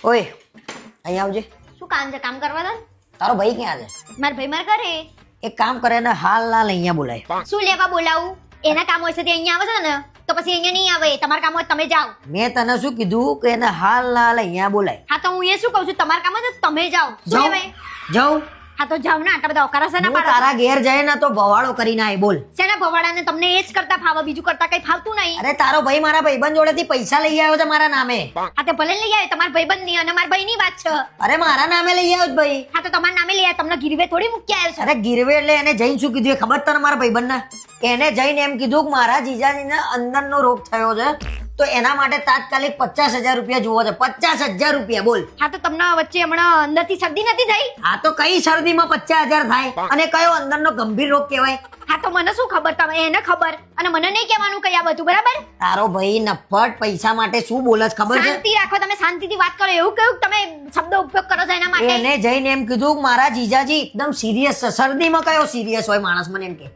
ઓય અહીં આવજે. શું કામ છે? કામ કરવા દો. તારો ભાઈ ક્યાં છે? મારા ભાઈ માર ઘરે. એક કામ કરે ને હાલ ના અહીંયા બોલાય. શું લેવા બોલાવું? એના કામ હોય છે તે અહીંયા આવે છે ને, તો પછી અહીંયા નહીં આવે. તમારા કામ હોય તમે જાઓ. મેં તને શું કીધું કે એને હાલ ના અહીંયા બોલાય. હા તો હું એ શું કહું છું, તમારા કામ હોય તો તમે જાઓ. શું જાઉં લેવાય? જાઉં હા તો જાઓ ને. આટલા બધા ઓકારા છે ને હું પાડો. તારા ઘેર જાય ને તો ભવાડો કરીને આય બોલ. શેના ભવાડાને? તમને એ જ કરતા ફાવે, બીજું કરતા કઈ ફાવતું નહીં. અરે તારો ભાઈ મારા ભાઈબંધ જોડેથી પૈસા લઈ આવ્યો છે મારા નામે. હા તો ભલે લઈ આવે. તમારા ભાઈબંધ ની અને મારા ભાઈની વાત છે. અરે મારા નામે લઈ આવ્યો છે ભાઈ. હા તો તમારા નામે લઈ આવે. તમને ગીરવે થોડી મૂકી આવ્યો છે. અરે ગીરવે એટલે એને જઈને શું કીધું એ ખબર તને મારા ભાઈબંધને? એને જઈને એમ કીધું કે મારા જીજાજીને અંદરનો રોગ થયો છે તો એના માટે તાત્કાલિક 50,000 રૂપિયા જોવો છે. 50,000 રૂપિયા બોલ. હા તો તમને વચ્ચે હમણાં અંદરથી શરદી નથી થઈ? આ તો કઈ શરદીમાં 50,000 થાય અને કયો અંદરનો ગંભીર રોગ કહેવાય? હા તો મને શું ખબર? તમે એને ખબર અને મને નહીં કહેવાનું કઈ આ બધું, બરાબર? તારો ભાઈ નફટ પૈસા માટે શું બોલે છે ખબર છે? શાંતિ રાખો. તમે શાંતિથી વાત કરો. એવું કેવું તમે શબ્દ ઉપયોગ કરો છો એના માટે? એને જઈને એમ કીધું કે મારા જીજાજી એકદમ સિરિયસ છે. શરદીમાં કયો સિરિયસ હોય માણસ? મને એમ કે.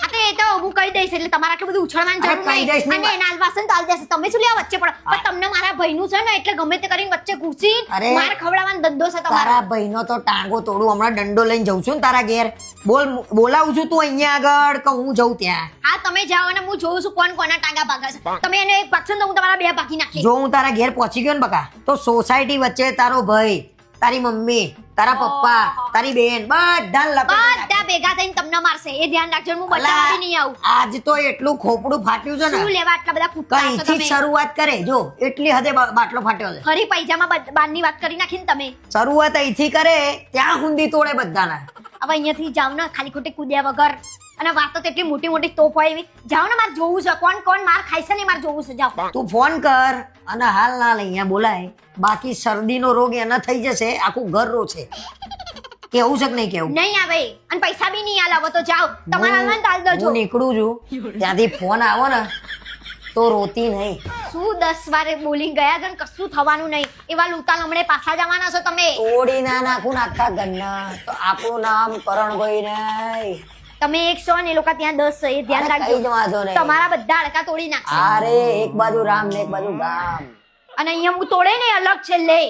હા તો એ તો હું કહી દઈશ. એટલે તમારે આટલું બધું ઉછળવાની અરે જરૂર કહી દઈશ નહીં. ને. અને એના આલવાસન તો આલ દેશે. તમે શું લેવા વચ્ચે પડો? પણ તમને મારા ભાઈનું છે ને એટલે ગમે તે કરીને વચ્ચે ઘૂસી અરે, માર ખવડાવવાનો ધંધો છે તમારો. તારા ભાઈનો તો ટાંગો તોડું. હમણાં દંડો લઈને જઉં છું ને તારા ઘેર. બોલ, બોલાવું છું તું અહીંયા આગળ કે હું જઉં ત્યાં? હા તમે જાઓ અને હું જોઉં છું કોણ કોના ટાંગા ભાગે છે. તમે એને એક ભાગશો ને તો હું તમારા બે ભાગી નાખીશ. જો હું તારા ઘેર પહોંચી ગયો ને બકા, તો સોસાયટી વચ્ચે તારો ભાઈ, તારી મમ્મી, તારા પપ્પા, તારી બેન બધા બધા ભેગા થઈને તમને મારશે. એ ધ્યાન રાખજો. હું બચાવવા બી નહીં આવું. આજ તો એટલું ખોપડું ફાટ્યું છે શું ને, લેવા આટલા બધા કૂદકા છો કઈથી તમે? શરૂઆત કરે જો એટલી હદે બાટલો ફાટ્યો છે. ફરી પૈજામા બારની વાત કરી નાખી ને તમે. શરૂઆત અહીંથી કરે ત્યાં સુધી તોડે બધાના. હવે અહીંયાથી જાવ ને ખાલી ખોટી કૂદ્યા વગર. અને વાતો તો એટલી મોટી મોટી તોપ હોય એવી. જાઓ ને, મારે જોવું છે કોણ કોણ માર ખાય છે ને મારે જોવું છે. જાઓ. તું ફોન કર અને હાલ ના અહીંયા બોલાય. બાકી શરદીનો રોગ એને થઈ જશે. આખું ઘર રો છે. કેવું છે કે નહીં કેવું? નહીં આવે અને પૈસા બી નહીં આલાવો તો જાઓ. તમારા આલવાન તાલ દજો. હું નીકળું છું ત્યાંથી ફોન આવો ને તો રોતી નહીં. શું 10 વારે બોલી ગયા છે ને કશું થવાનું નહીં. એવા લૂતા લમડે પાછા જવાના છો તમે. તોડી ના નાખું ને આખા ઘરના તો આપણું નામ કરણભાઈ નહીં. તમે 100 ને એ લોકો ત્યાં 10 છે. એ ધ્યાન અરે કઈ જ રાખજો. વાંધો નહીં. તમારા બધા અડકા તોડી નાખશે. અરે એક બાજુ રામ ને એક બાજુ ગામ. અને અહીંયા હું તોડે ને અલગ છેલ્લે.